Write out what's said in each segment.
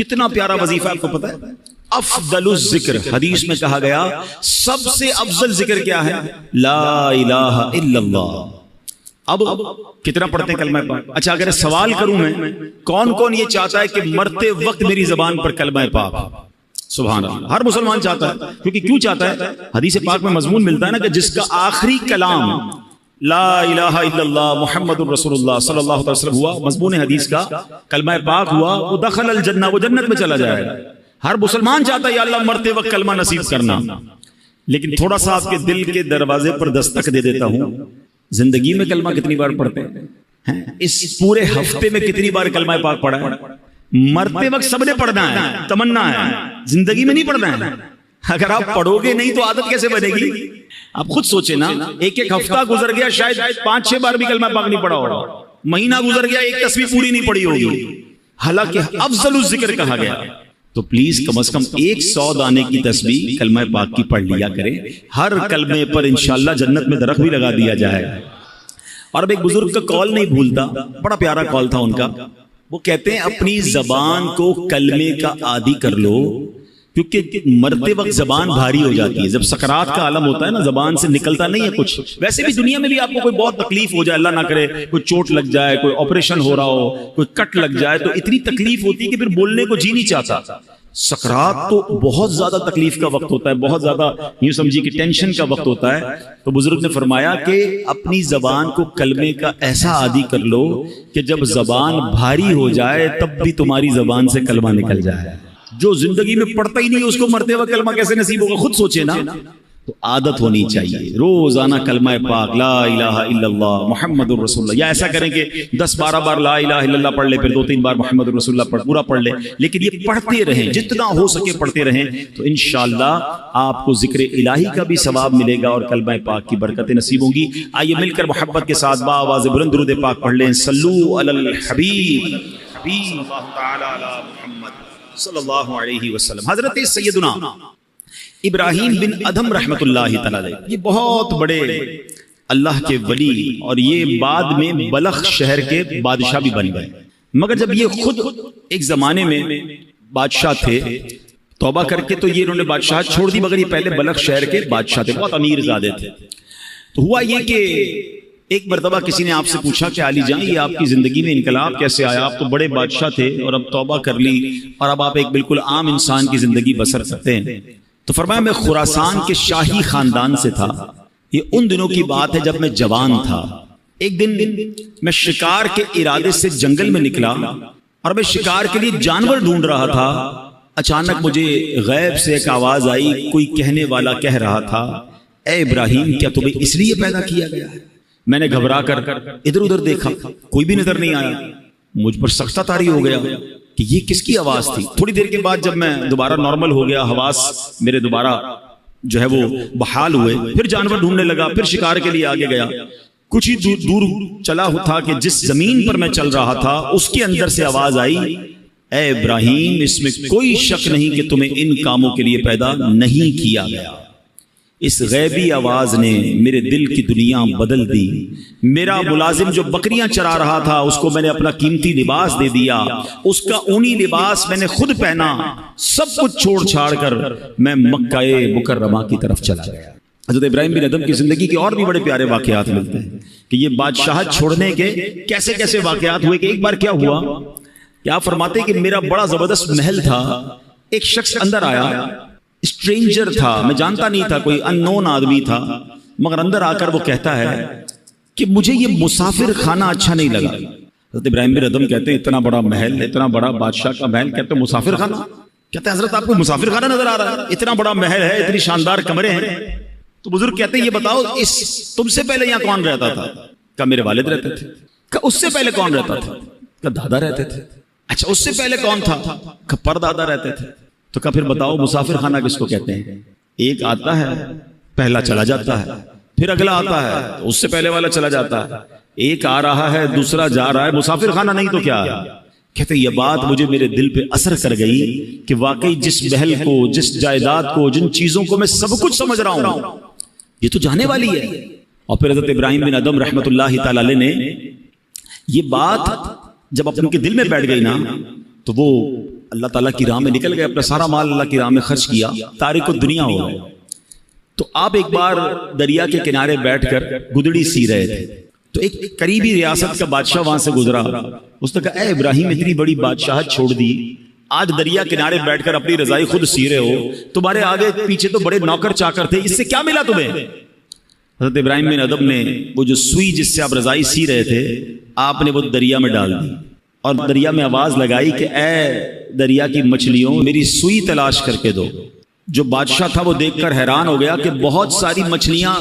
کتنا پیارا وظیفہ آپ کو پتا ہے؟ افضل الذکر، حدیث میں کہا گیا سب سے افضل ذکر کیا ہے؟ لا الہ الا اللہ۔ اب کتنا پڑھتے ہیں کلمہ پاک؟ اچھا اگر سوال کروں میں، کون کون یہ چاہتا ہے کہ مرتے وقت میری زبان پر کلمہ پاک؟ سبحان اللہ، ہر مسلمان چاہتا ہے۔ کیونکہ کیوں چاہتا ہے؟ حدیث پاک میں مضمون ملتا ہے نا کہ جس کا آخری کلام لا الہ الا اللہ محمد الرسول اللہ صلی اللہ علیہ وسلم ہوا، مضمون حدیث کا کلمہ پاک ہوا، وہ دخل الجنہ، وہ جنت میں چلا جائے گا۔ ہر مسلمان چاہتا ہے یا اللہ مرتے وقت کلمہ نصیب کرنا۔ لیکن تھوڑا سا آپ کے دل کے دروازے پر دستک دے دیتا ہوں، زندگی میں کلمہ کتنی بار پڑھتے ہیں؟ اس پورے ہفتے میں کتنی بار کلمہ پاک پڑھا ہے؟ مرتے وقت سب نے پڑھنا ہے، تمنا ہے، زندگی میں نہیں پڑھنا ہے۔ اگر آپ پڑھو گے نہیں تو عادت کیسے بنے گی؟ آپ خود سوچیں نا، ایک ایک ہفتہ گزر گیا شاید 5-6 بار بھی کلمہ پاک نہیں پڑھا ہوگا، مہینہ گزر گیا ایک تسبیح پوری نہیں پڑھی ہوگی، حالانکہ افضل الذکر کہا گیا۔ تو پلیز کم از کم 100 دانے کی تسبیح کلمہ پاک کی پڑھ لیا کریں، ہر کلمے پر انشاءاللہ جنت میں درخت بھی لگا دیا جائے گا۔ اور اب ایک بزرگ کا کال نہیں بھولتا، بڑا پیارا کال تھا ان کا، وہ کہتے ہیں اپنی زبان کو کلمے کا عادی کر لو، کیونکہ مرتے وقت زبان بھاری ہو جاتی ہے۔ جب سکرات کا عالم ہوتا ہے نا، زبان سے نکلتا نہیں ہے کچھ۔ ویسے بھی دنیا میں بھی آپ کو کوئی بہت تکلیف ہو جائے، اللہ نہ کرے کوئی چوٹ لگ جائے، کوئی آپریشن ہو رہا ہو، کوئی کٹ لگ جائے، تو اتنی تکلیف ہوتی ہے کہ پھر بولنے کو جی نہیں چاہتا۔ سکرات تو بہت زیادہ تکلیف کا وقت ہوتا ہے، بہت زیادہ یوں سمجھیے کہ ٹینشن کا وقت ہوتا ہے۔ تو بزرگ نے فرمایا کہ اپنی زبان کو کلمے کا ایسا عادی کر لو کہ جب زبان بھاری ہو جائے تب بھی تمہاری زبان سے کلمہ نکل جائے۔ جو زندگی میں پڑھتا ہی نہیں اس کو مرتے وقت کلمہ کیسے نصیب ہوگا؟ خود سوچے نا۔ تو عادت ہونی چاہیے روزانہ کلمہ پاک لا الہ الا اللہ محمد الرسول اللہ، یا ایسا کریں کہ 10-12 بار لا الہ الا اللہ پڑھ لے، پھر 2-3 بار محمد الرسول اللہ پورا پڑھ لے، لیکن یہ پڑھتے رہیں، جتنا ہو سکے پڑھتے رہیں، تو انشاءاللہ آپ کو ذکر الہی کا بھی ثواب ملے گا اور کلمہ پاک کی برکتیں نصیب ہوں گی۔ آئیے مل کر محبت کے ساتھ بآواز بلند درود پاک پڑھ لیں۔ صلو علی الحبیب حبیب اللہ تعالی علی محمد صلی اللہ علیہ وسلم۔ حضرت سیدنا ابراہیم بن ادھم رحمت اللہ تعالی علیہ، یہ بہت بڑے اللہ کے ولی، اور یہ بعد میں بلخ شہر کے بادشاہ بھی بن گئے۔ مگر جب یہ خود ایک زمانے میں بادشاہ تھے، توبہ کر کے تو یہ انہوں نے بادشاہ چھوڑ دی، مگر یہ پہلے بلخ شہر کے بادشاہ تھے، بہت امیر زادے تھے۔ تو ہوا یہ کہ ایک مرتبہ کسی نے آپ سے پوچھا کہ علی جان یہ آپ کی زندگی میں انقلاب کیسے آیا؟ آپ تو بڑے بادشاہ تھے اور اب توبہ کر لی اور اب آپ ایک بالکل عام انسان کی زندگی بسر کرتے ہیں۔ تو فرمایا میں خراسان کے شاہی خاندان سے تھا، یہ ان دنوں کی بات ہے جب میں جوان تھا۔ ایک دن میں شکار کے ارادے سے جنگل میں نکلا اور میں شکار کے لیے جانور ڈھونڈ رہا تھا، اچانک مجھے غیب سے ایک آواز آئی، کوئی کہنے والا کہہ رہا تھا اے ابراہیم کیا تمہیں اس لیے پیدا کیا گیا ہے؟ میں نے گھبرا کر ادھر ادھر دیکھا، کوئی بھی نظر نہیں آیا، مجھ پر سخت طاری ہو گیا کہ یہ کس کی آواز تھی۔ تھوڑی دیر کے بعد جب میں دوبارہ نارمل ہو گیا، حواس میرے دوبارہ جو ہے وہ بحال ہوئے، پھر جانور ڈھونڈنے لگا، پھر شکار کے لیے آگے گیا۔ کچھ ہی دور چلا تھا کہ جس زمین پر میں چل رہا تھا اس کے اندر سے آواز آئی اے ابراہیم اس میں کوئی شک نہیں کہ تمہیں ان کاموں کے لیے پیدا نہیں کیا گیا۔ اس غیبی آواز نے میرے دل کی دنیا بدل دی۔ میرا ملازم جو بکریاں چرا رہا تھا اس کو میں نے اپنا قیمتی لباس دے دیا، اس کا اونی لباس میں نے خود پہنا، سب کچھ چھوڑ چھاڑ کر میں مکہ مکرمہ کی طرف چلا گیا۔ حضرت ابراہیم بن ادھم کی زندگی کے اور بھی بڑے پیارے واقعات ملتے ہیں کہ یہ بادشاہت چھوڑنے کے کیسے کیسے واقعات ہوئے۔ کہ ایک بار کیا ہوا کہ آپ فرماتے ہیں کہ میرا بڑا زبردست محل تھا، ایک شخص اندر آیا، اسٹرینجر تھا، میں جانتا نہیں تھا، کوئی ان نون آدمی تھا، مگر اندر آ کر وہ کہتا ہے کہ مجھے یہ مسافر خانہ اچھا نہیں لگا۔ حضرت ابراہیم بن ادھم کہتے ہیں اتنا بڑا محل، اتنا بڑا بادشاہ کا محل، کہتے ہیں مسافر خانہ؟ کہتے ہیں حضرت آپ کو مسافر خانہ نظر آ رہا ہے؟ اتنا بڑا محل ہے، اتنی شاندار کمرے ہیں۔ تو بزرگ کہتے ہیں یہ بتاؤ تم سے پہلے یہاں کون رہتا تھا؟ کہ میرے والد رہتے تھے۔ کہ اس سے پہلے کون رہتا تھا؟ کہ دادا رہتے تھے۔ اچھا اس سے پہلے کون تھا؟ کہ پردادا رہتے تھے۔ تو کہا پھر بتاؤ مسافر خانہ کس کو کہتے ہیں؟ ایک آتا ہے پہلا چلا جاتا ہے، پھر اگلا آتا ہے تو اس سے پہلے والا چلا جاتا ہے، ایک آ رہا ہے دوسرا جا رہا ہے، مسافر خانہ نہیں تو کیا؟ کہتے یہ بات مجھے میرے دل پہ اثر کر گئی کہ واقعی جس محل کو، جس جائیداد کو، جن چیزوں کو میں سب کچھ سمجھ رہا ہوں یہ تو جانے والی ہے۔ اور پھر حضرت ابراہیم بن ادھم رحمت اللہ تعالی علیہ نے یہ بات جب اپنے کے دل میں بیٹھ گئی نا تو وہ اللہ تعالیٰ کی راہ میں نکل گئے, اپنا سارا مال اللہ کی راہ میں خرچ کیا, تارک الدنیا ہو گئے. تو آپ ایک بار دریا کے کنارے بیٹھ کر گدڑی سی رہے تھے, تو ایک قریبی ریاست کا بادشاہ وہاں سے گزرا. اس نے کہا اے ابراہیم, اتنی بڑی بادشاہت چھوڑ دی, آج دریا کنارے بیٹھ کر اپنی رضائی خود سی رہے ہو, تمہارے آگے پیچھے تو بڑے نوکر چاکر تھے, اس سے کیا ملا تمہیں؟ حضرت ابراہیم بن ادم نے وہ جو سوئی جس سے آپ رضائی سی رہے تھے, آپ نے وہ دریا میں ڈال دی, اور دریا میں آواز لگائی کہ اے دریا کی مچھلیوں, میری سوئی تلاش کر کے دو. جو بادشاہ تھا وہ دیکھ کر حیران ہو گیا کہ بہت ساری مچھلیاں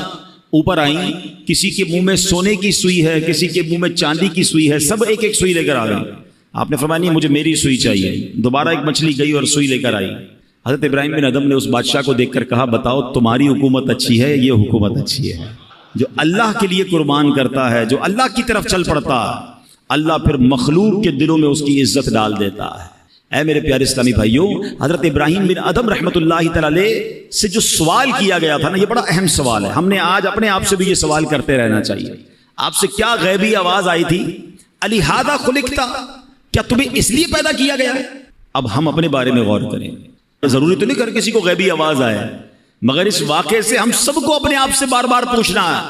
اوپر آئیں, کسی کے منہ میں سونے کی سوئی ہے, کسی کے منہ میں چاندی کی سوئی ہے, سب ایک ایک سوئی لے کر آ گئی. آپ نے فرمایا نہیں, مجھے میری سوئی چاہیے. دوبارہ ایک مچھلی گئی اور سوئی لے کر آئی. حضرت ابراہیم بن ادم نے اس بادشاہ کو دیکھ کر کہا, بتاؤ تمہاری حکومت اچھی ہے, یہ حکومت اچھی ہے؟ جو اللہ کے لیے قربان کرتا ہے, جو اللہ کی طرف چل پڑتا ہے, اللہ پھر مخلوق کے دلوں میں اس کی عزت ڈال دیتا ہے. اے میرے پیارے اسلامی بھائیوں, حضرت ابراہیم بن ادم رحمۃ اللہ تعالی سے جو سوال کیا گیا تھا نا, یہ بڑا اہم سوال ہے. ہم نے آج اپنے آپ سے بھی یہ سوال کرتے رہنا چاہیے. آپ سے کیا غیبی آواز آئی تھی؟ الہذا خلقتا, کیا تمہیں اس لیے پیدا کیا گیا ہے؟ اب ہم اپنے بارے میں غور کریں. ضروری تو نہیں کر کسی کو غیبی آواز آئے, مگر اس واقعے سے ہم سب کو اپنے آپ سے بار بار پوچھنا ہے.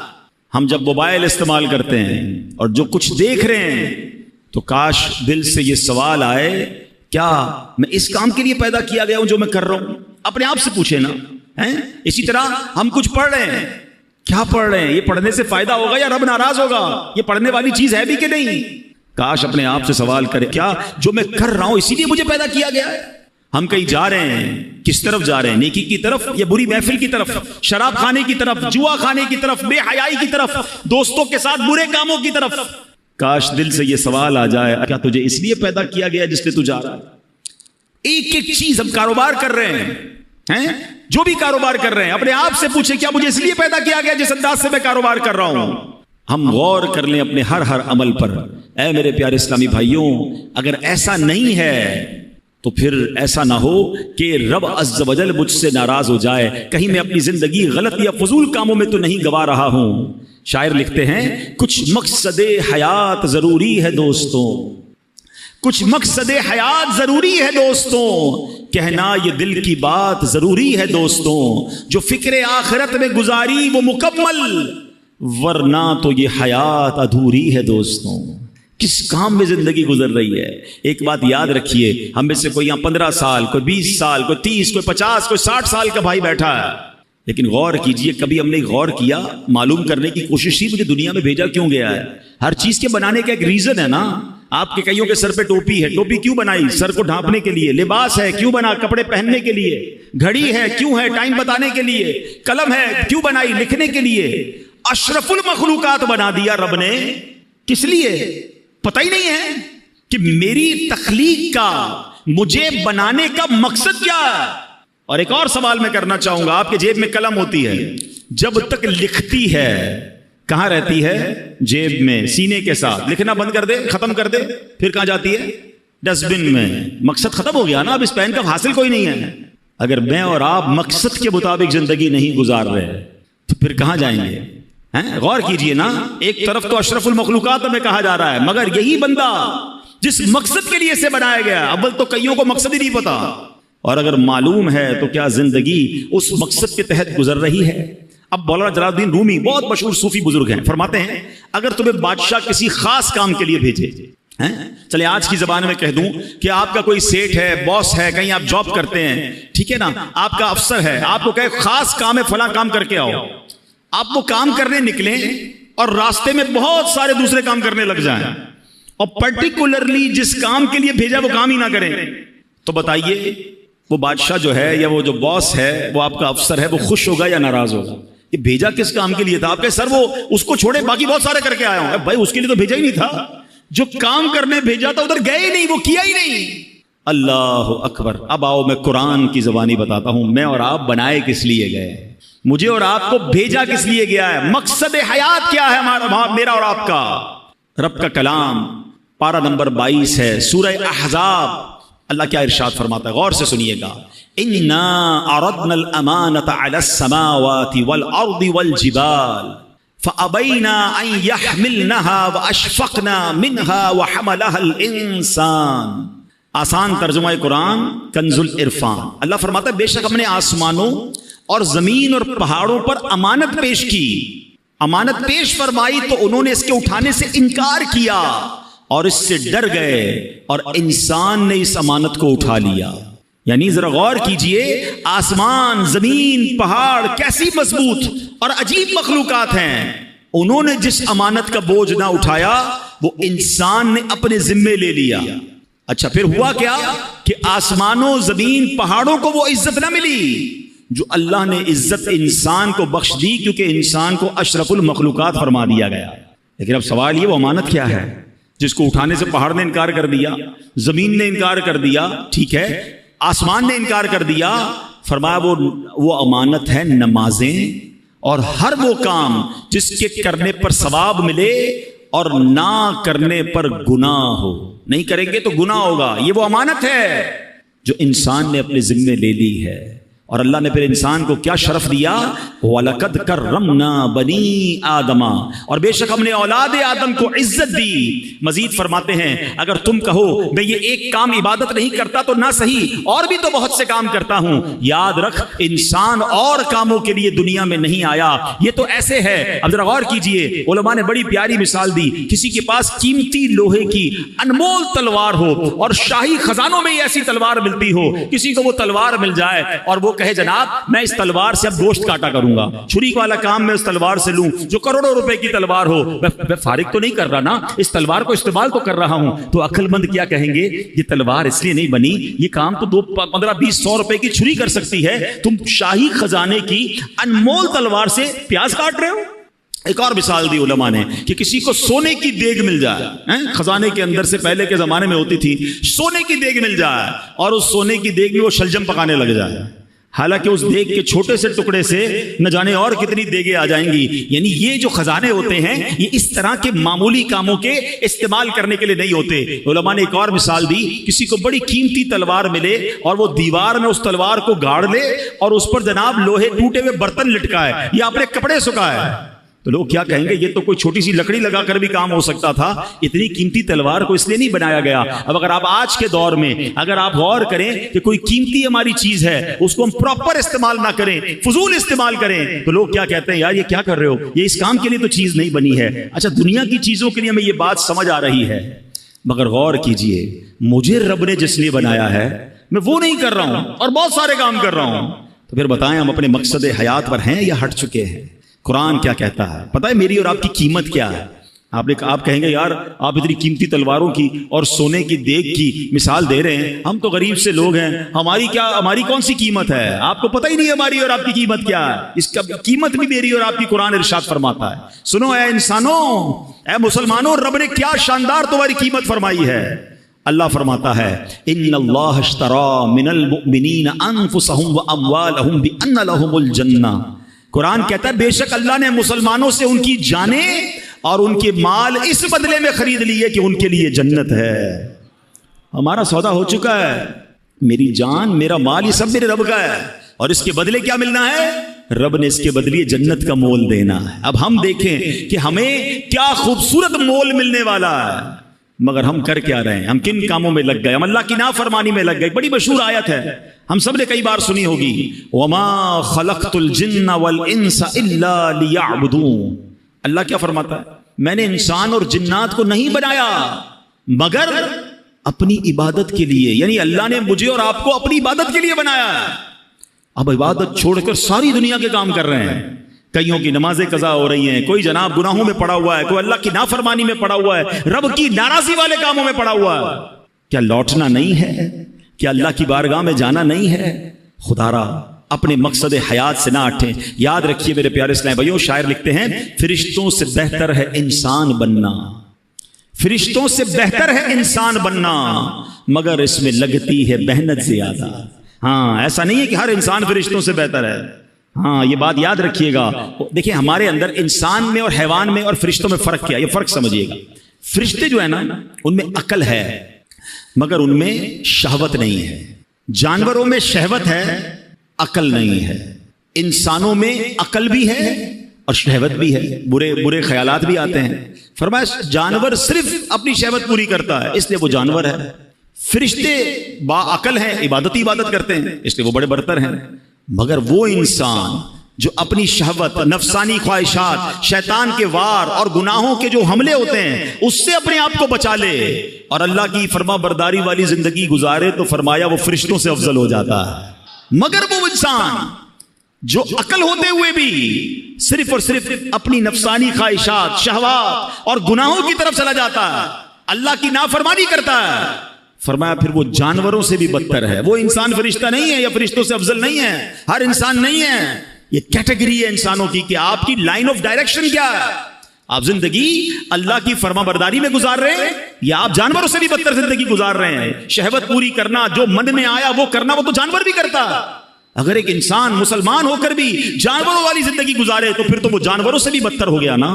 ہم جب موبائل استعمال کرتے ہیں اور جو کچھ دیکھ رہے ہیں, تو کاش دل سے یہ سوال آئے, کیا میں اس کام کے لیے پیدا کیا گیا ہوں جو میں کر رہا ہوں؟ اپنے آپ سے پوچھیں نا. اسی طرح ہم کچھ پڑھ رہے ہیں, کیا پڑھ رہے ہیں؟ یہ پڑھنے سے فائدہ ہوگا یا رب ناراض ہوگا؟ یہ پڑھنے والی چیز ہے بھی کہ نہیں؟ کاش اپنے آپ سے سوال کرے, کیا جو میں کر رہا ہوں اسی لیے مجھے پیدا کیا گیا ہے؟ ہم کہیں جا رہے ہیں, کس طرف جا رہے ہیں؟ نیکی کی طرف یا بری محفل کی طرف؟ شراب کھانے کی طرف, جوا کھانے کی طرف, بے حیائی کی طرف, دوستوں کے ساتھ برے کاموں کی طرف؟ کاش دل سے یہ سوال آ جائے, کیا تجھے اس لیے پیدا کیا گیا جس لیے تو جا رہا ہے؟ ایک ایک چیز ہم کاروبار کر رہے ہیں, جو بھی کاروبار کر رہے ہیں, اپنے آپ سے پوچھیں, کیا مجھے اس لیے پیدا کیا گیا جس انداز سے میں کاروبار کر رہا ہوں؟ ہم غور کر لیں اپنے ہر عمل پر. اے میرے پیارے اسلامی بھائیوں, اگر ایسا نہیں ہے تو پھر ایسا نہ ہو کہ رب عز و جل مجھ سے ناراض ہو جائے, کہیں میں اپنی زندگی غلط یا فضول کاموں میں تو نہیں گوا رہا ہوں. شاعر لکھتے ہیں, کچھ مقصد حیات ضروری ہے دوستوں, کچھ مقصد حیات ضروری ہے دوستوں, کہنا یہ دل کی بات ضروری ہے دوستوں, جو فکر آخرت میں گزاری وہ مکمل, ورنہ تو یہ حیات ادھوری ہے دوستوں. کس کام میں زندگی گزر رہی ہے؟ ایک بات یاد رکھیے, ہم میں سے کوئی یہاں 15 سال, کوئی 20 سال, کوئی 30, کوئی 50, کوئی 60 سال کا بھائی بیٹھا ہے, لیکن غور کیجئے, کبھی ہم نے غور کیا, معلوم کرنے کی کوشش کی مجھے دنیا میں بھیجا کیوں گیا ہے؟ ہر چیز کے بنانے کا ایک ریزن ہے نا. آپ کے کئیوں کے سر پہ ٹوپی ہے, ٹوپی کیوں بنائی؟ سر کو ڈھانپنے کے لیے. لباس ہے, کیوں بنا؟ کپڑے پہننے کے لیے. گھڑی ہے, کیوں ہے؟ ٹائم بتانے کے لیے. قلم ہے, کیوں بنائی؟ لکھنے کے لیے. اشرف المخلوقات بنا دیا رب نے, کس لیے؟ پتہ ہی نہیں ہے کہ میری تخلیق کا, مجھے بنانے کا مقصد کیا ہے. اور ایک اور سوال میں کرنا چاہوں گا, آپ کے جیب میں قلم ہوتی ہے, جب تک لکھتی ہے کہاں رہتی ہے؟ جیب میں, سینے کے ساتھ. لکھنا بند کر دے, ختم کر دے, پھر کہاں جاتی ہے؟ ڈسٹ بن میں. مقصد ختم ہو گیا نا, اب اس پین کا حاصل کوئی نہیں ہے. اگر میں اور آپ مقصد کے مطابق زندگی نہیں گزار رہے تو پھر کہاں جائیں گے؟ غور کیجئے نا, ایک طرف تو اشرف المخلوقات ہمیں کہا جا رہا ہے, مگر یہی بندہ جس مقصد کے لیے سے بنایا گیا, اول تو کئیوں کو مقصد ہی نہیں پتا, اور اگر معلوم ہے تو کیا زندگی اس مقصد کے تحت گزر رہی ہے؟ اب مولانا جلال الدین رومی بہت مشہور صوفی بزرگ ہیں, فرماتے ہیں اگر تمہیں بادشاہ کسی خاص کام کے لیے بھیجے, چلے آج کی زبان میں کہہ دوں کہ آپ کا کوئی سیٹ ہے, باس ہے, کہیں آپ جاب کرتے ہیں, ٹھیک ہے نا, آپ کا افسر ہے, آپ کو کہے خاص کام ہے, فلاں کام کر کے آؤ. آپ وہ کام کرنے نکلیں اور راستے میں بہت سارے دوسرے کام کرنے لگ جائیں, اور پرٹیکولرلی جس کام کے لیے بھیجا وہ کام ہی نہ کریں, تو بتائیے وہ بادشاہ جو ہے یا وہ جو باس ہے, وہ آپ کا افسر ہے, وہ خوش ہوگا یا ناراض ہوگا؟ یہ بھیجا کس کام کے لیے تھا؟ آپ کے سر وہ اس کو چھوڑے باقی بہت سارے کر کے آیا ہوں. بھائی اس کے لیے تو بھیجا ہی نہیں تھا, جو کام کرنے بھیجا تھا ادھر گئے ہی نہیں, وہ کیا ہی نہیں. اللہ اکبر. اب آؤ میں قرآن کی زبانی بتاتا ہوں, میں اور آپ بنائے کس لیے گئے, مجھے اور آپ کو بھیجا کس لیے گیا ہے, مقصد حیات کیا ہے ہمارا, میرا اور آپ کا. رب کا کلام پارہ نمبر 22 ہے, سورہ احزاب. اللہ کیا ارشاد فرماتا ہے, غور سے سنیے گا. اِنَّا عَرَضْنَا الْأَمَانَةَ عَلَى السَّمَاوَاتِ وَالْأَرْضِ وَالْجِبَالِ فَأَبَيْنَا أَن يَحْمِلْنَهَا وَأَشْفَقْنَا مِنْهَا وَحَمَلَهَا الْإِنسَانُ آسان ترجمہ قرآن کنز العرفان. اللہ فرماتا ہے بے شک ہم نے آسمانوں اور زمین اور پہاڑوں پر امانت پیش کی. امانت پیش فرمائی تو انہوں نے اس کے اٹھانے سے انکار کیا اور اس سے ڈر گئے اور انسان نے اس امانت کو اٹھا لیا. یعنی ذرا غور کیجئے، آسمان، زمین، پہاڑ کیسی مضبوط اور عجیب مخلوقات ہیں. انہوں نے جس امانت کا بوجھ نہ اٹھایا وہ انسان نے اپنے ذمے لے لیا. اچھا پھر ہوا کیا کہ آسمانوں، زمین، پہاڑوں کو وہ عزت نہ ملی جو اللہ نے عزت انسان کو بخش دی، کیونکہ انسان کو اشرف المخلوقات فرما دیا گیا. لیکن اب سوال یہ، وہ امانت کیا ہے جس کو اٹھانے سے پہاڑ نے انکار کر دیا، زمین نے انکار کر دیا، ٹھیک ہے، آسمان نے انکار کر دیا. فرمایا وہ امانت ہے نمازیں اور ہر وہ کام جس کے کرنے پر ثواب ملے اور نہ کرنے پر گناہ ہو. نہیں کریں گے تو گناہ ہوگا. یہ وہ امانت ہے جو انسان نے اپنے ذمے لے لی ہے. اور اللہ نے پھر انسان کو کیا شرف دیا؟ وَلَقَدْ كَرَّمْنَا بَنِي آدَمَ، اور بے شک ہم نے اولاد آدم کو عزت دی. مزید فرماتے ہیں اگر تم کہو میں یہ ایک کام عبادت نہیں کرتا تو نہ صحیح، اور بھی تو بہت سے کام کرتا ہوں. یاد رکھ انسان اور کاموں کے لیے دنیا میں نہیں آیا. یہ تو ایسے ہے. اب ذرا غور کیجئے، علماء نے بڑی پیاری مثال دی. کسی کے پاس قیمتی لوہے کی انمول تلوار ہو اور شاہی خزانوں میں ایسی تلوار ملتی ہو، کسی کو وہ تلوار مل جائے اور وہ کہے جناب میں اس تلوار سے اب گوشت کاٹا کروں گا، چھری والا کام میں اس تلوار سے لوں جو کروڑوں روپے کی تلوار ہو. میں فارغ تو نہیں کر رہا نا، اس تلوار کو استعمال تو کر رہا ہوں. تو عقل مند کیا کہیں گے؟ یہ تلوار اس لیے نہیں بنی، یہ کام تو 15-20-100 روپے کی چھری کر سکتی ہے، تم شاہی خزانے کی انمول تلوار سے پیاز کاٹ رہے ہو. ایک اور مثال دی علماء نے کہ کسی کو سونے کی دیگ مل جائے، خزانے کے اندر سے پہلے کے زمانے میں ہوتی تھی، سونے کی دیگ مل جائے اور اس سونے کی دیگ میں وہ شلجم پکانے لگ جائے. حالانکہ اس دیگ کے چھوٹے سے ٹکڑے سے نہ جانے اور کتنی دیگیں آ جائیں گی. یعنی یہ جو خزانے ہوتے ہیں یہ اس طرح کے معمولی کاموں کے استعمال کرنے کے لیے نہیں ہوتے. علماء نے ایک اور مثال دی، کسی کو بڑی قیمتی تلوار ملے اور وہ دیوار میں اس تلوار کو گاڑ لے اور اس پر جناب لوہے ٹوٹے ہوئے برتن لٹکائے یا اپنے کپڑے سکھائے، تو لوگ کیا کہیں گے؟ یہ تو کوئی چھوٹی سی لکڑی لگا کر بھی کام ہو سکتا تھا، اتنی قیمتی تلوار کو اس لیے نہیں بنایا گیا. اب اگر آپ آج کے دور میں اگر آپ غور کریں کہ کوئی قیمتی ہماری چیز ہے اس کو ہم پراپر استعمال نہ کریں، فضول استعمال کریں، تو لوگ کیا کہتے ہیں؟ یار یہ کیا کر رہے ہو، یہ اس کام کے لیے تو چیز نہیں بنی ہے. اچھا دنیا کی چیزوں کے لیے ہمیں یہ بات سمجھ آ رہی ہے، مگر غور کیجئے مجھے رب نے جس لیے بنایا ہے میں وہ نہیں کر رہا ہوں اور بہت سارے کام کر رہا ہوں. تو پھر بتائیں ہم اپنے مقصد حیات پر ہیں یا ہٹ چکے ہیں؟ قرآن کیا کہتا ہے؟ پتہ ہے میری اور آپ کی قیمت کیا ہے؟ آپ کہیں گے یار آپ اتنی قیمتی تلواروں کی اور سونے کی دیگ کی مثال دے رہے ہیں، ہم تو غریب سے لوگ ہیں، ہماری کون سی قیمت ہے؟ آپ کو پتہ ہی نہیں ہماری اور آپ کی قیمت کیا ہے. اس کا قیمت بھی میری اور آپ کی قرآن ارشاد فرماتا ہے. سنو اے انسانوں، اے مسلمانوں، رب نے کیا شاندار تمہاری قیمت فرمائی ہے. اللہ فرماتا ہے ان اللہ اشتری من المؤمنین انفسهم واموالهم بان لهم الجنہ. قرآن کہتا ہے بے شک اللہ نے مسلمانوں سے ان کی جانیں اور ان کے مال اس بدلے میں خرید لیے کہ ان کے لیے جنت ہے. ہمارا سودا ہو چکا ہے، میری جان، میرا مال، یہ سب میرے رب کا ہے، اور اس کے بدلے کیا ملنا ہے؟ رب نے اس کے بدلے جنت کا مول دینا ہے. اب ہم دیکھیں کہ ہمیں کیا خوبصورت مول ملنے والا ہے، مگر ہم کر کیا رہے ہیں؟ ہم کن کاموں میں لگ گئے؟ ہم اللہ کی نافرمانی میں لگ گئے. بڑی مشہور آیت ہے، ہم سب نے کئی بار سنی ہوگی، وَمَا خَلَقْتُ الْجِنَّ وَالْإِنسَ إِلَّا لِيَعْبُدُونَ. اللہ کیا فرماتا ہے؟ میں نے انسان اور جنات کو نہیں بنایا مگر اپنی عبادت کے لیے. یعنی اللہ نے مجھے اور آپ کو اپنی عبادت کے لیے بنایا. اب عبادت چھوڑ کر ساری دنیا کے کام کر رہے ہیں. کئیوں کی نمازیں قضا ہو رہی ہیں، کوئی جناب گناہوں میں پڑا ہوا ہے، کوئی اللہ کی نافرمانی میں پڑا ہوا ہے، رب کی ناراضی والے کاموں میں پڑا ہوا ہے. کیا لوٹنا نہیں ہے؟ کیا اللہ کی بارگاہ میں جانا نہیں ہے؟ خدا را اپنے مقصد حیات سے نہ ہٹیں. یاد رکھیے میرے پیارے اسلام بھائیوں، شاعر لکھتے ہیں فرشتوں سے بہتر ہے انسان بننا، فرشتوں سے بہتر ہے انسان بننا، مگر اس میں لگتی ہے محنت زیادہ. ہاں ایسا نہیں ہے کہ ہر انسان فرشتوں سے بہتر ہے. ہاں یہ بات یاد رکھیے گا. دیکھیں ہمارے اندر انسان میں اور حیوان میں اور فرشتوں میں فرق کیا؟ یہ فرق سمجھیے گا. فرشتے جو ہے نا ان میں عقل ہے مگر ان میں شہوت نہیں ہے. جانوروں میں شہوت ہے، عقل نہیں ہے. انسانوں میں عقل بھی ہے اور شہوت بھی ہے، برے خیالات بھی آتے ہیں. فرمایا جانور صرف اپنی شہوت پوری کرتا ہے اس لیے وہ جانور ہے. فرشتے باعقل ہیں، عبادت کرتے ہیں، اس لیے وہ بڑے برتر ہیں، مگر وہ انسان جو اپنی شہوت، نفسانی خواہشات، شیطان کے وار اور گناہوں کے جو حملے ہوتے ہیں اس سے اپنے آپ کو بچا لے اور اللہ کی فرما برداری والی زندگی گزارے تو فرمایا وہ فرشتوں سے افضل ہو جاتا ہے۔ مگر وہ انسان جو عقل ہوتے ہوئے بھی صرف اور صرف اپنی نفسانی خواہشات، شہوات اور گناہوں کی طرف چلا جاتا ہے، اللہ کی نافرمانی کرتا ہے، فرمایا پھر وہ جانوروں سے بھی بدتر ہے۔ وہ انسان فرشتہ نہیں ہے یا فرشتوں سے افضل نہیں ہے، ہر انسان نہیں ہے، یہ کیٹیگری ہے انسانوں کی کہ آپ کی لائن آف ڈائریکشن کیا ہے، آپ زندگی اللہ کی فرما برداری میں گزار رہے ہیں یا آپ جانوروں سے بھی بدتر زندگی گزار رہے ہیں۔ شہوت پوری کرنا، جو من میں آیا وہ کرنا، وہ تو جانور بھی کرتا ہے۔ اگر ایک انسان مسلمان ہو کر بھی جانوروں والی زندگی گزارے تو پھر تو وہ جانوروں سے بھی بدتر ہو گیا نا۔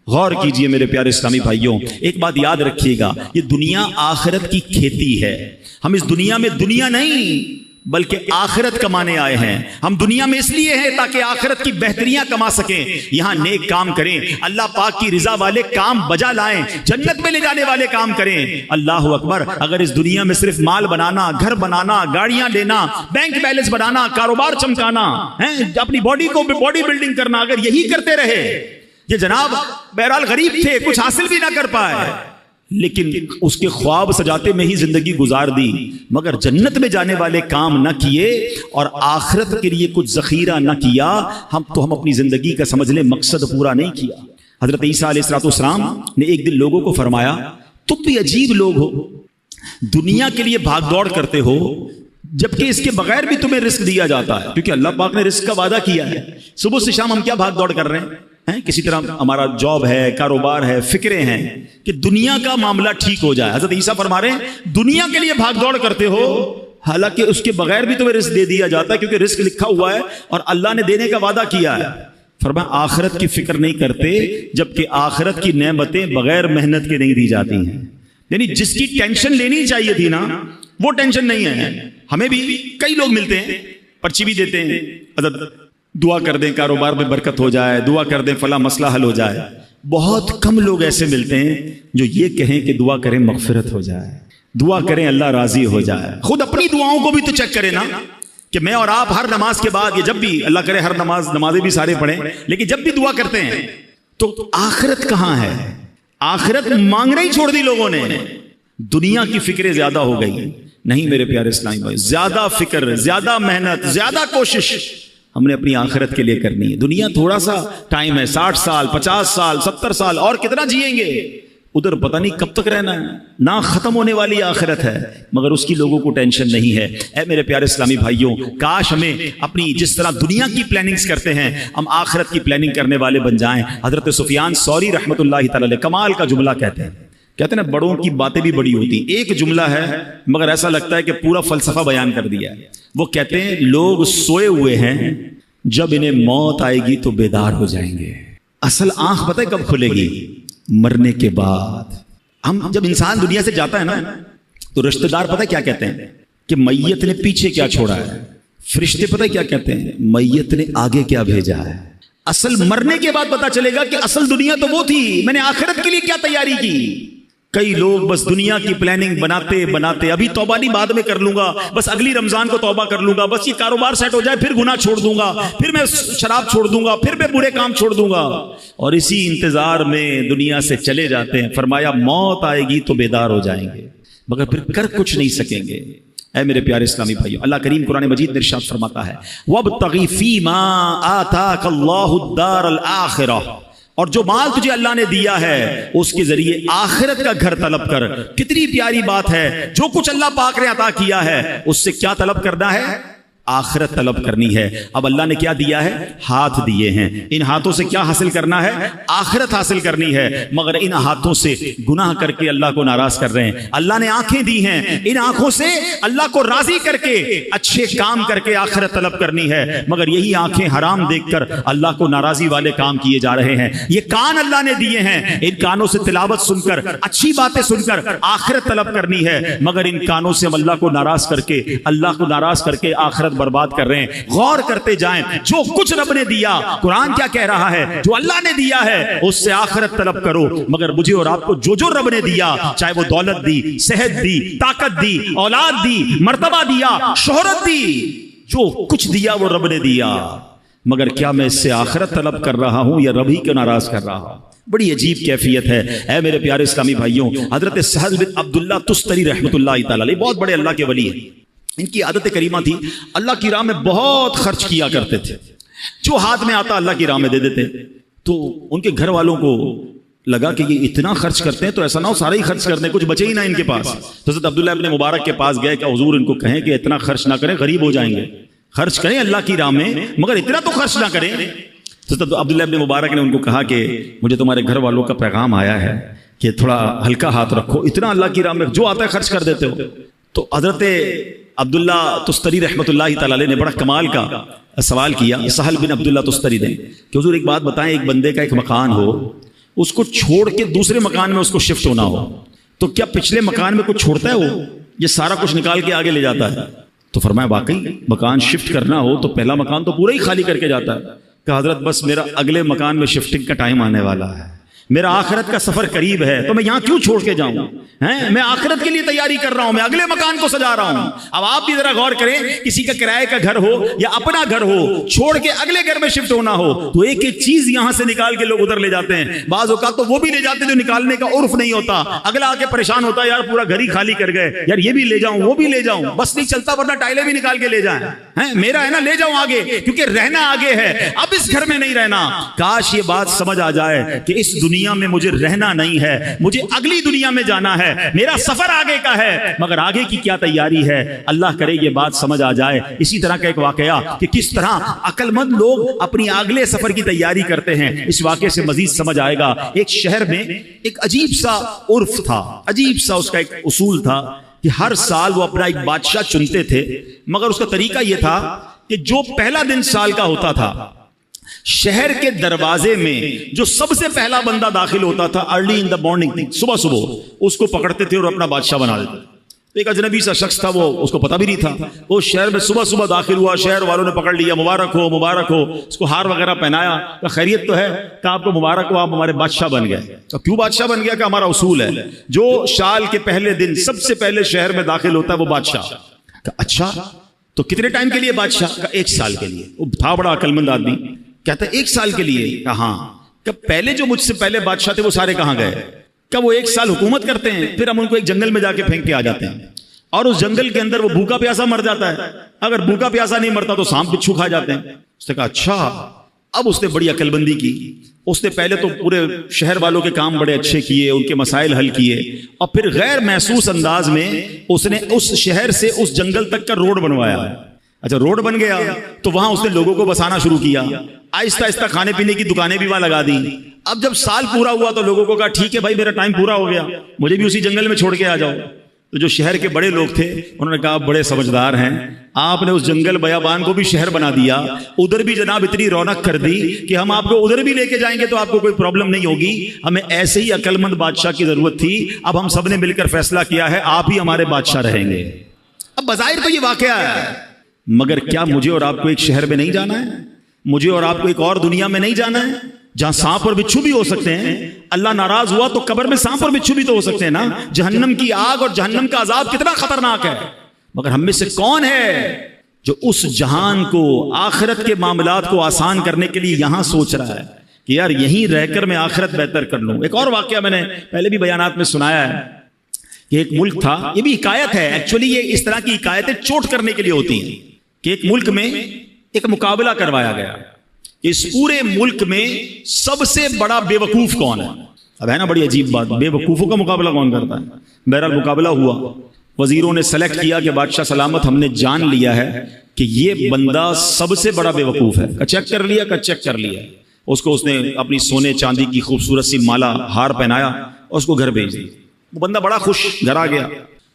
غور کیجئے میرے پیارے اسلامی بھائیوں، ایک بات یاد رکھیے گا، یہ دنیا آخرت کی کھیتی ہے۔ ہم اس دنیا میں دنیا نہیں بلکہ آخرت کمانے آئے ہیں۔ ہم دنیا میں اس لیے ہیں تاکہ آخرت کی بہتریاں کما سکیں، یہاں نیک کام کریں، اللہ پاک کی رضا والے کام بجا لائیں، جنت میں لے جانے والے کام کریں۔ اللہ اکبر، اگر اس دنیا میں صرف مال بنانا، گھر بنانا، گاڑیاں لینا، بینک بیلنس بنانا، کاروبار چمکانا، اپنی باڈی کو باڈی بلڈنگ کرنا، اگر یہی کرتے رہے، یہ جناب بہرحال غریب تھے، کچھ حاصل بھی نہ کر پائے لیکن اس کے خواب سجاتے میں ہی زندگی گزار دی، مگر جنت میں جانے والے کام نہ کیے اور آخرت کے لیے کچھ ذخیرہ نہ کیا، ہم اپنی زندگی کا سمجھ لیں مقصد پورا نہیں کیا۔ حضرت عیسیٰ علیہ السلام نے ایک دن لوگوں کو فرمایا، تم بھی عجیب لوگ ہو، دنیا کے لیے بھاگ دوڑ کرتے ہو جبکہ اس کے بغیر بھی تمہیں رزق دیا جاتا ہے، کیونکہ اللہ پاک نے رزق کا وعدہ کیا ہے۔ صبح سے شام ہم کیا بھاگ دوڑ کر رہے ہیں؟ کسی طرح ہمارا جاب ہے، کاروبار ہے، فکریں ہیں کہ دنیا کا معاملہ ٹھیک ہو جائے۔ حضرت عیسیٰ فرما رہے ہیں دنیا کے لیے بھاگ دوڑ کرتے ہو حالانکہ اس کے بغیر بھی تمہیں رزق دے دیا جاتا ہے، کیونکہ رزق لکھا ہوا ہے اور اللہ نے دینے کا وعدہ کیا ہے۔ فرمایا آخرت کی فکر نہیں کرتے جبکہ آخرت کی نعمتیں بغیر محنت کے نہیں دی جاتی ہیں، یعنی جس کی ٹینشن لینی چاہیے تھی نا وہ ٹینشن نہیں ہے۔ ہمیں بھی کئی لوگ ملتے ہیں، پرچی بھی دیتے ہیں، دعا کر دیں کاروبار میں برکت ہو جائے، دعا کر دیں فلاں مسئلہ حل ہو جائے۔ بہت کم لوگ ایسے ملتے ہیں جو یہ کہیں کہ دعا کریں مغفرت ہو جائے، دعا کریں اللہ راضی ہو جائے۔ خود اپنی دعاؤں کو بھی تو چیک کریں نا کہ میں اور آپ ہر نماز کے بعد، یہ جب بھی اللہ کرے ہر نمازیں بھی سارے پڑھیں، لیکن جب بھی دعا کرتے ہیں تو آخرت کہاں ہے؟ آخرت مانگنا ہی چھوڑ دی لوگوں نے، دنیا کی فکریں زیادہ ہو گئی۔ نہیں میرے پیارے اسلامی بھائی، زیادہ فکر، زیادہ محنت، زیادہ کوشش ہم نے اپنی آخرت کے لیے کرنی ہے۔ دنیا تھوڑا سا ٹائم ہے، 60 سال، 50 سال، 70 سال، اور کتنا جئیں گے؟ ادھر پتہ نہیں کب تک رہنا ہے، نہ ختم ہونے والی آخرت ہے، مگر اس کی لوگوں کو ٹینشن نہیں ہے۔ اے میرے پیارے اسلامی بھائیوں، کاش ہمیں اپنی جس طرح دنیا کی پلاننگز کرتے ہیں ہم آخرت کی پلاننگ کرنے والے بن جائیں۔ حضرت سفیان ثوری رحمۃ اللہ تعالی علیہ کمال کا جملہ کہتے ہیں نا، بڑوں کی باتیں بھی بڑی ہوتی ہیں، ایک جملہ ہے مگر ایسا لگتا ہے کہ پورا فلسفہ بیان کر دیا ہے۔ وہ کہتے ہیں لوگ سوئے ہوئے ہیں، جب انہیں موت آئے گی تو بیدار ہو جائیں گے۔ اصل آنکھ پتہ ہے کب کھلے گی؟ مرنے کے بعد۔ جب انسان دنیا سے جاتا ہے نا تو رشتہ دار پتہ کیا کہتے ہیں کہ میت نے پیچھے کیا چھوڑا ہے، فرشتے پتہ کیا کہتے ہیں میت نے آگے کیا بھیجا ہے۔ اصل مرنے کے بعد پتہ چلے گا کہ اصل دنیا تو وہ تھی، میں نے آخرت کے لیے کیا تیاری کی۔ کئی لوگ بس دنیا کی پلاننگ بناتے بناتے، ابھی توبہ نہیں بعد میں کر لوں گا، بس اگلی رمضان کو توبہ کر لوں گا، بس یہ کاروبار سیٹ ہو جائے پھر گناہ چھوڑ دوں گا، پھر میں شراب چھوڑ دوں گا، پھر میں برے کام چھوڑ دوں گا، اور اسی انتظار میں دنیا سے چلے جاتے ہیں۔ فرمایا موت آئے گی تو بیدار ہو جائیں گے مگر پھر کر کچھ نہیں سکیں گے۔ اے میرے پیارے اسلامی بھائیو، اللہ کریم قرآن مجید میں ارشاد فرماتا ہے وَابْتَغِ فِي مَا آتَاكَ اللَّهُ الدَّارَ الْآخِرَةَ، اور جو مال تجھے اللہ نے دیا ہے اس کے ذریعے آخرت کا گھر طلب کر۔ کتنی پیاری بات ہے، جو کچھ اللہ پاک نے عطا کیا ہے اس سے کیا طلب کرنا ہے؟ آخرت طلب کرنی ہے۔ اب اللہ نے کیا دیا ہے؟ ہاتھ دیے ہیں، ان ہاتھوں سے کیا حاصل کرنا ہے؟ آخرت حاصل کرنی ہے، مگر ان ہاتھوں سے گناہ کر کے اللہ کو ناراض کر رہے ہیں۔ اللہ نے آنکھیں دی ہیں، ان آنکھوں سے اللہ کو راضی کر کے اچھے کام کر کے آخرت طلب کرنی ہے، مگر یہی آنکھیں حرام دیکھ کر اللہ کو ناراضی والے کام کیے جا رہے ہیں۔ یہ کان اللہ نے دیے ہیں، ان کانوں سے تلاوت سن کر، اچھی باتیں سن کر آخرت طلب کرنی ہے، مگر ان کانوں سے ہم اللہ کو ناراض کر کے آخرت آخرت برباد کر رہے ہیں. غور کرتے جائیں, جو کچھ رب نے دیا, قرآن کیا کہہ رہا ہے, جو اللہ نے دیا ہے اس سے آخرت طلب کرو. مگر مجھے اور آپ کو جو رب نے دیا, چاہے وہ دولت دی, صحت دی, طاقت دی, اولاد دی, مرتبہ دیا, شہرت دی, جو کچھ دیا وہ رب نے دیا, مگر کیا میں اس سے آخرت طلب کر رہا ہوں یا رب ہی کو ناراض کر رہا ہوں؟ بڑی عجیب کیفیت ہے. اے میرے پیارے اسلامی بھائیوں, حضرت سہل بن عبداللہ تستری رحمۃ اللہ تعالی علیہ بہت بڑے اللہ کے ولی ہیں. ان کی عادت کریمہ تھی, اللہ کی راہ میں بہت خرچ کیا کرتے تھے. جو ہاتھ میں آتا اللہ کی راہ میں دے دیتے. تو ان کے گھر والوں کو لگا کہ یہ اتنا خرچ کرتے ہیں تو ایسا نہ ہو سارے ہی خرچ کر دیں, کچھ بچے ہی نہ ان کے پاس. تو حضرت عبداللہ ابن مبارک کے پاس گئے کہ حضور ان کو کہیں کہ اتنا خرچ نہ کریں, غریب ہو جائیں گے, خرچ کریں اللہ کی راہ میں مگر اتنا تو خرچ نہ کریں. تو عبداللہ ابن مبارک نے ان کو کہا کہ مجھے تمہارے گھر والوں کا پیغام آیا ہے کہ تھوڑا ہلکا ہاتھ رکھو, اتنا اللہ کی راہ میں جو آتا ہے خرچ کر دیتے ہو. تو حضرت عبداللہ تستری رحمۃ اللہ تعالی علیہ نے بڑا کمال کا سوال کیا سہل بن عبداللہ تستری نے کہ حضور ایک بات بتائیں, ایک بندے کا ایک مکان ہو, اس کو چھوڑ کے دوسرے مکان میں اس کو شفٹ ہونا ہو, تو کیا پچھلے مکان میں کچھ چھوڑتا ہے وہ, یہ سارا کچھ نکال کے آگے لے جاتا ہے؟ تو فرمایا واقعی مکان شفٹ کرنا ہو تو پہلا مکان تو پورا ہی خالی کر کے جاتا ہے. کہ حضرت بس میرا اگلے مکان میں شفٹنگ کا ٹائم آنے والا ہے, میرا آخرت کا سفر قریب ہے, تو میں یہاں کیوں چھوڑ کے جاؤں؟ میں آخرت کے لیے تیاری کر رہا ہوں, میں اگلے مکان کو سجا رہا ہوں. اب آپ بھی ذرا غور کریں, کسی کا کرائے کا گھر ہو یا اپنا گھر ہو, چھوڑ کے اگلے گھر میں شفٹ ہونا ہو تو ایک ایک چیز یہاں سے نکال کے لوگ ادھر لے جاتے ہیں. بعض اوقات تو وہ بھی لے جاتے ہیں جو نکالنے کا عرف نہیں ہوتا, اگلا آ کے پریشان ہوتا ہے یار پورا گھر ہی خالی کر گئے, یار یہ بھی لے جاؤں وہ بھی لے جاؤں, بس نہیں چلتا ورنہ ٹائلیں بھی نکال کے لے جائیں. میرا ہے نا, لے جاؤں آگے, کیونکہ رہنا آگے ہے, اب اس گھر میں نہیں رہنا. کاش یہ بات سمجھ آ جائے کہ اس دنیا میں مجھے رہنا نہیں ہے, مجھے اگلی دنیا میں جانا ہے, میرا سفر آگے کا ہے, مگر آگے کی کیا تیاری ہے. اللہ کرے یہ بات سمجھ آ جائے. اسی طرح کا ایک واقعہ کہ کس طرح عقل مند لوگ اپنی اگلے سفر کی تیاری کرتے ہیں, اس واقعے سے مزید سمجھ آئے گا. ایک شہر میں ایک عجیب سا عرف تھا, عجیب سا اس کا ایک اصول تھا کہ ہر سال وہ اپنا ایک بادشاہ چنتے تھے, مگر اس کا طریقہ یہ تھا کہ جو پہلا دن سال کا ہوتا تھا, شہر کے دروازے میں جو سب سے پہلا بندہ داخل ہوتا تھا ارلی ان دا مارننگ, صبح اس کو پکڑتے تھے اور اپنا بادشاہ بنا دیتے. ایک اجنبی سا شخص تھا, وہ اس کو پتا بھی نہیں تھا, وہ شہر میں صبح داخل ہوا, شہر والوں نے پکڑ لیا, مبارک ہو مبارک ہو, اس کو ہار وغیرہ پہنایا, کہ خیریت تو ہے, کہ آپ کو مبارک ہو, آپ ہمارے بادشاہ بن گئے. تو کیوں بادشاہ بن گیا؟ کہ ہمارا اصول ہے جو سال کے پہلے دن سب سے پہلے شہر میں داخل ہوتا ہے وہ بادشاہ. کہ اچھا تو کتنے ٹائم کے لیے بادشاہ؟ کا 1 سال کے لیے. وہ تھا بڑا عقل مند آدمی, کہتا ہے 1 سال کے لیے. کہاں؟ کہ پہلے جو مجھ سے پہلے بادشاہ تھے وہ سارے کہاں گئے؟ کہ وہ 1 سال حکومت کرتے ہیں, پھر ہم ان کو ایک جنگل میں جا کے پھینک کے آ جاتے ہیں, اور اس جنگل کے اندر وہ بھوکا پیاسا مر جاتا ہے. اگر بھوکا پیاسا نہیں مرتا تو سانپ بچھو کھا جاتے ہیں. اس نے کہا اچھا. اب اس نے بڑی عقل بندی کی, اس نے پہلے تو پورے شہر والوں کے کام بڑے اچھے کیے, ان کے مسائل حل کیے, اور پھر غیر محسوس انداز میں اس نے اس شہر سے اس جنگل تک کا روڈ بنوایا. اچھا روڈ بن گیا تو وہاں اس نے لوگوں کو بسانا شروع کیا, آہستہ آہستہ کھانے پینے کی دکانیں بھی وہاں لگا دی. اب جب سال پورا ہوا تو لوگوں کو کہا ٹھیک ہے بھائی میرا ٹائم پورا ہو گیا, مجھے بھی اسی جنگل میں چھوڑ کے آ جاؤ. تو جو شہر کے بڑے لوگ تھے انہوں نے کہا آپ بڑے سمجھدار ہیں, آپ نے اس جنگل بیابان کو بھی شہر بنا دیا, ادھر بھی جناب اتنی رونق کر دی کہ ہم آپ کو ادھر بھی لے کے جائیں گے تو آپ کو کوئی پرابلم نہیں ہوگی. ہمیں ایسے ہی عقل مند بادشاہ کی ضرورت تھی, اب ہم سب نے مل کر فیصلہ کیا ہے آپ ہی ہمارے بادشاہ رہیں گے. اب بظاہر تو یہ واقعہ ہے, مگر کیا مجھے اور آپ کو ایک شہر میں نہیں جانا ہے؟ مجھے اور آپ کو ایک اور دنیا میں نہیں جانا ہے جہاں سانپ اور بچھو بھی ہو سکتے ہیں؟ اللہ ناراض ہوا تو قبر میں سانپ اور بچھو بھی تو ہو سکتے ہیں نا. جہنم کی آگ اور جہنم کا عذاب کتنا خطرناک ہے, مگر ہم میں سے کون ہے جو اس جہان کو, آخرت کے معاملات کو آسان کرنے کے لیے یہاں سوچ رہا ہے کہ یار یہیں رہ کر میں آخرت بہتر کر لوں. ایک اور واقعہ میں نے پہلے بھی بیانات میں سنایا ہے کہ ایک ملک تھا, یہ بھی حکایت ہے ایکچولی, یہ اس طرح کی حکایتیں چوٹ کرنے کے لیے ہوتی ہیں, کہ ایک ملک میں ایک مقابلہ کروایا گیا, اس پورے ملک میں سب سے بڑا بے وقوف کون ہے. اب ہے نا بڑی عجیب بات, بے وقوفوں کا مقابلہ کون کرتا ہے؟ بہرحال مقابلہ ہوا, وزیروں نے سلیکٹ کیا کہ بادشاہ سلامت ہم نے جان لیا ہے کہ یہ بندہ سب سے بڑا بے وقوف ہے. چیک کر لیا, اس کو اس نے اپنی سونے چاندی کی خوبصورت سی مالا ہار پہنایا اور اس کو گھر بھیج دی. وہ بندہ بڑا خوش گھر آ گیا.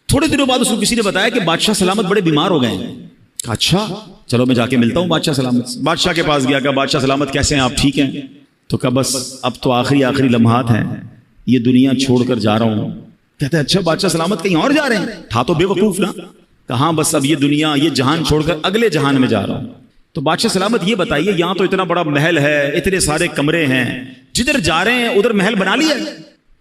تھوڑے دنوں بعد اس کو کسی نے بتایا کہ بادشاہ سلامت بڑے بیمار ہو گئے ہیں. اچھا چلو میں جا کے ملتا ہوں بادشاہ سلامت سے. بادشاہ کے پاس گیا, کہ بادشاہ سلامت کیسے ہیں آپ, ٹھیک ہیں؟ تو کہا بس اب تو آخری لمحات ہیں, یہ دنیا چھوڑ کر جا رہا ہوں. کہتے ہیں اچھا بادشاہ سلامت کہیں اور جا رہے ہیں؟ تھا تو بے وقوف نا. کہاں بس اب یہ دنیا یہ جہان چھوڑ کر اگلے جہان میں جا رہا ہوں. تو بادشاہ سلامت یہ بتائیے یہاں تو اتنا بڑا محل ہے, اتنے سارے کمرے ہیں, جدھر جا رہے ہیں ادھر محل بنا لیا ہے؟